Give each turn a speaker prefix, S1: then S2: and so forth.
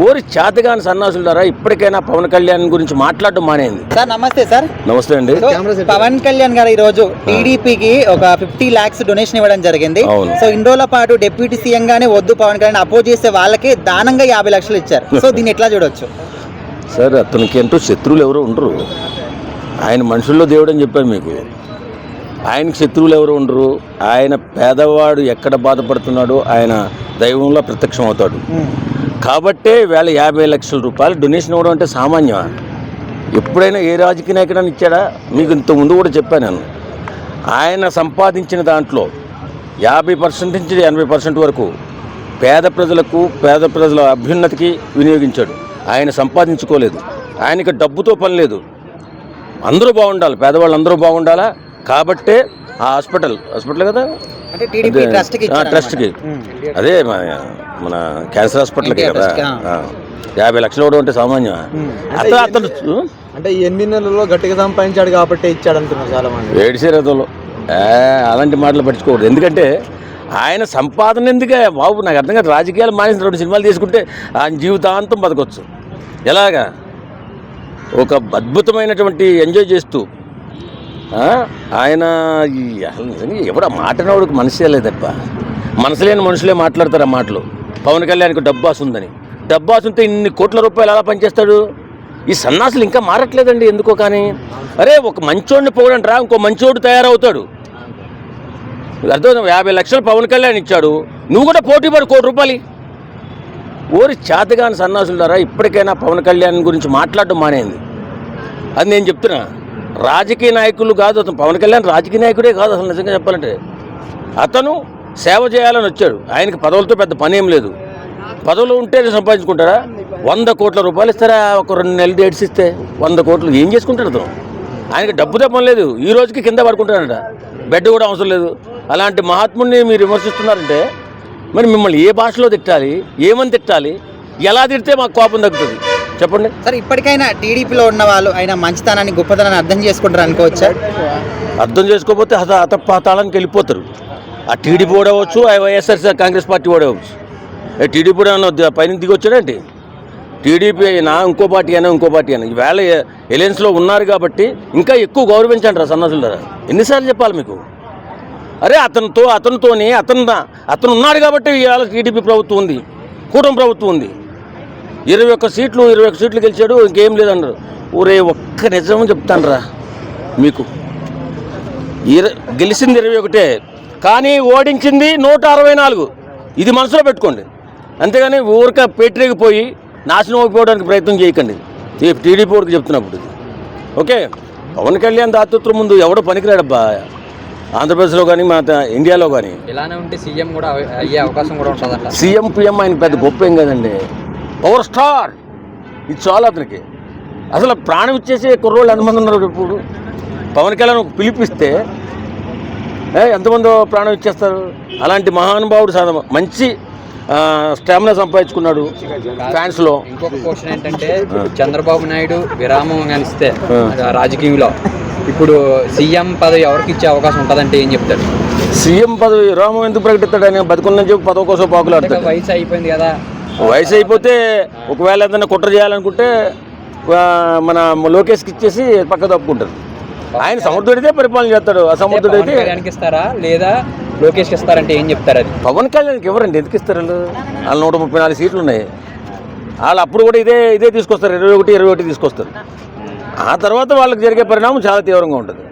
S1: ఓరి చేతగాని సన్నాసులు ద్వారా ఇప్పటికైనా పవన్ కళ్యాణ్ గురించి మాట్లాడడం మానేయండి.
S2: సార్ నమస్తే సార్.
S1: నమస్తే అండి.
S2: పవన్ కళ్యాణ్ గారు ఈ రోజు టీడీపీకి ఒక 50 lakhs డొనేషన్ ఇవ్వడం జరిగింది. సో ఇన్ని రోజుల పాటు డిప్యూటీ సీఎం గానే వద్దు పవన్ కళ్యాణ్ అపోజ్ చేసే వాళ్ళకి దానంగా 50 లక్షలు ఇచ్చారు. సో దీన్ని ఎట్లా చూడొచ్చు
S1: సార్? అతనికి అంటూ శత్రువులు ఎవరు ఉండరు. ఆయన మనుషుల్లో దేవుడు అని చెప్పాను మీకు. ఆయనకి శత్రువులు ఎవరు ఉండరు. ఆయన పేదవాడు ఎక్కడ బాధపడుతున్నాడో ఆయన దైవంలో ప్రత్యక్షం అవుతాడు. కాబట్టే వేళ 50 లక్షల రూపాయలు డొనేషన్ ఇవ్వడం అంటే సామాన్యమా? ఎప్పుడైనా ఏ రాజకీయ నాయకుడని ఇచ్చాడా? మీకు ఇంతకుముందు కూడా చెప్పాను నేను. ఆయన సంపాదించిన దాంట్లో 50% నుంచి 80% వరకు పేద ప్రజల అభ్యున్నతికి వినియోగించాడు. ఆయన సంపాదించుకోలేదు. ఆయనకి డబ్బుతో పని లేదు. అందరూ బాగుండాలి, పేదవాళ్ళు అందరూ బాగుండాలా. కాబట్టే ఆ హాస్పిటల్ కదా, ట్రస్ట్కి, అదే మన క్యాన్సర్ హాస్పిటల్కి కదా 50 లక్షలు ఇవ్వడం అంటే సామాన్యం. అతను
S3: అంటే ఎన్ని నెలల్లో గట్టిగా సంపాదించాడు కాబట్టి ఇచ్చాడు అంటున్నారు చాలా మంది.
S1: ఏడిసేరేతలో అలాంటి మాటలు పట్టించుకోకూడదు. ఎందుకంటే ఆయన సంపాదన ఎందుకే బాబు? నాకు అర్థం కాదు. రాజకీయాలు మానేసిన 2 సినిమాలు తీసుకుంటే ఆయన జీవితాంతం బతకొచ్చు. ఎలాగా? ఒక అద్భుతమైనటువంటి ఎంజాయ్ చేస్తూ ఆయన నిజంగా ఎవడ మాట్లాడేవాడికి మనసే లేదప్ప. మనసు లేని మనుషులే మాట్లాడతారు ఆ మాటలు. పవన్ కళ్యాణ్కి డబ్బాసు ఉందని. డబ్బాసు ఉంటే ఇన్ని కోట్ల రూపాయలు ఎలా పనిచేస్తాడు? ఈ సన్నాసులు ఇంకా మారట్లేదండి ఎందుకో. కానీ అరే ఒక మంచోడిని పోగడంటారా, ఇంకో మంచోడు తయారవుతాడు. అర్థం. 50 లక్షలు పవన్ కళ్యాణ్ ఇచ్చాడు, నువ్వు కూడా పోటీ పడి 1 కోటి రూపాయలు. ఓరి చేతగాని సన్నాసులు ద్వారా ఇప్పటికైనా పవన్ కళ్యాణ్ గురించి మాట్లాడడం మానేయండి. అది నేను చెప్తున్నా. రాజకీయ నాయకులు కాదు అతను. పవన్ కళ్యాణ్ రాజకీయ నాయకుడే కాదు అసలు. నిజంగా చెప్పాలంటే అతను సేవ చేయాలని వచ్చాడు. ఆయనకి పదవులతో పెద్ద పని ఏం లేదు. పదవులు ఉంటేనే సంపాదించుకుంటారా? 100 కోట్ల రూపాయలు ఇస్తారా? ఒక 2 నెలలు డేట్స్ ఇస్తే 100 కోట్లు ఏం చేసుకుంటాడు అతను? ఆయనకి డబ్బుతో పని లేదు. ఈ రోజుకి కింద పడుకుంటాడట. బెడ్ కూడా అవసరం లేదు. అలాంటి మహాత్ముడిని మీరు విమర్శిస్తున్నారంటే మరి మిమ్మల్ని ఏ భాషలో తిట్టాలి, ఏమని తిట్టాలి, ఎలా తిడితే మాకు కోపం తగ్గుతుంది చెప్పండి
S2: సార్. ఇప్పటికైనా టీడీపీలో ఉన్న వాళ్ళు ఆయన మంచితనాన్ని గొప్పతనాన్ని అర్థం చేసుకుంటారు అనుకోవచ్చా?
S1: అర్థం చేసుకోకపోతే హతపాతాళానికి వెళ్ళిపోతారు. ఆ టీడీపీ ఓడవచ్చు, ఆ వైఎస్ఆర్ కాంగ్రెస్ పార్టీ ఓడవచ్చు. టీడీపీ పైన దిగి వచ్చాడంటే టీడీపీ అయినా ఇంకో పార్టీ అయినా ఈవేళ ఎలయన్స్లో ఉన్నారు కాబట్టి ఇంకా ఎక్కువ గౌరవించండి రా సన్నాసుల ద్వారా. ఎన్నిసార్లు చెప్పాలి మీకు? అరే అతను ఉన్నాడు కాబట్టి ఇవాళ టీడీపీ ప్రభుత్వం ఉంది, కూటమి ప్రభుత్వం ఉంది. 21 సీట్లు గెలిచాడు, ఇంకేం లేదన్నారు. ఊరే ఒక్క నిజం చెప్తాను రా మీకు. గెలిచింది 21, కానీ ఓడించింది 164. ఇది మనసులో పెట్టుకోండి. అంతేగాని ఊరిక పెట్టిపోయి నాశనం అయిపోవడానికి ప్రయత్నం చేయకండి. టీడీపీ వాడికి చెప్తున్నప్పుడు ఓకే. పవన్ కళ్యాణ్ దాతృత్వం ముందు ఎవడో పనికిరాడబ్బా. ఆంధ్రప్రదేశ్లో కానీ మన ఇండియాలో కానీ
S4: ఇలానే ఉంటే సీఎం కూడా అయ్యే అవకాశం కూడా ఉంటుందంట.
S1: సీఎం పిఎం ఆయన పెద్ద గొప్ప ఏం కదండి. పవర్ స్టార్ ఇది చాలా అతనికి. అసలు ప్రాణం ఇచ్చేసే కుర్రోళ్ళు ఎంతమంది ఉన్నారు ఇప్పుడు? పవన్ కళ్యాణ్ పిలిపిస్తే ఎంతమంది ప్రాణం ఇచ్చేస్తారు? అలాంటి మహానుభావుడు మంచి స్టామినా సంపాదించుకున్నాడు ఫ్యాన్స్లో.
S4: ఇంకొక క్వశ్చన్ ఏంటంటే, చంద్రబాబు నాయుడు విరామం ఇస్తే రాజకీయంలో ఇప్పుడు సీఎం పదవి ఎవరికి ఇచ్చే అవకాశం ఉంటుందంటే ఏం చెప్తాడు?
S1: సీఎం పదవి విరామం ఎందుకు ప్రకటిస్తాడు? ఆయన బతుకున్న చెప్పి పదవి కోసం పాకులాడతాడు.
S4: వయసు అయిపోయింది కదా.
S1: వయసు అయిపోతే ఒకవేళ ఏదైనా కుట్ర చేయాలనుకుంటే మన లోకేష్కి ఇచ్చేసి పక్క తప్పుకుంటారు. ఆయన సమర్థుడైతే పరిపాలన చేస్తాడు, అసమర్థుడైతే
S4: ఇస్తారా లేదా లోకేష్కి ఇస్తారంటే ఏం చెప్తారు? అది
S1: పవన్ కళ్యాణ్కి ఎవరండి ఎందుకు ఇస్తారు? వాళ్ళు 134 సీట్లు ఉన్నాయి. వాళ్ళు అప్పుడు కూడా ఇదే తీసుకొస్తారు, 21 తీసుకొస్తారు. ఆ తర్వాత వాళ్ళకి జరిగే పరిణామం చాలా తీవ్రంగా ఉంటుంది.